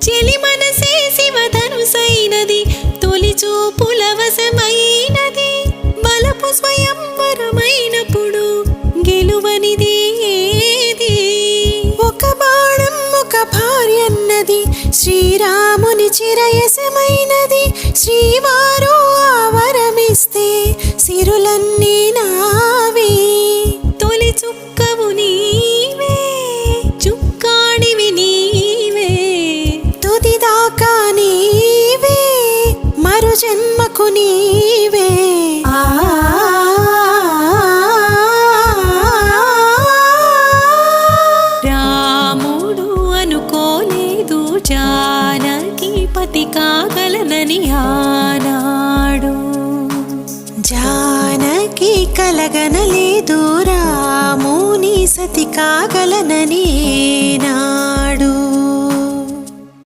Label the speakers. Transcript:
Speaker 1: చెలి మనసే శివధనుసైనది తొలి చూపుల వశమైనది బలపు స్వయంవరమైనప్పుడు గెలువనిది ఏది ఒక బాణం ఒక భార్యన్నది శ్రీరాముని చిరయసమైనది శ్రీవారు ఆవరమిస్తే సిరులన్నీ నావే తొలి చుక్కవు నీవే చుక్కాడివి నీవే తుదిదాకా నీవే మరు జన్మకు నీవే రాముడు అనుకోలేదు జానకి పతి కాగలనని ఆనాడు జానకి కలగనలేదు రాముని సతి కాగలనని నాడు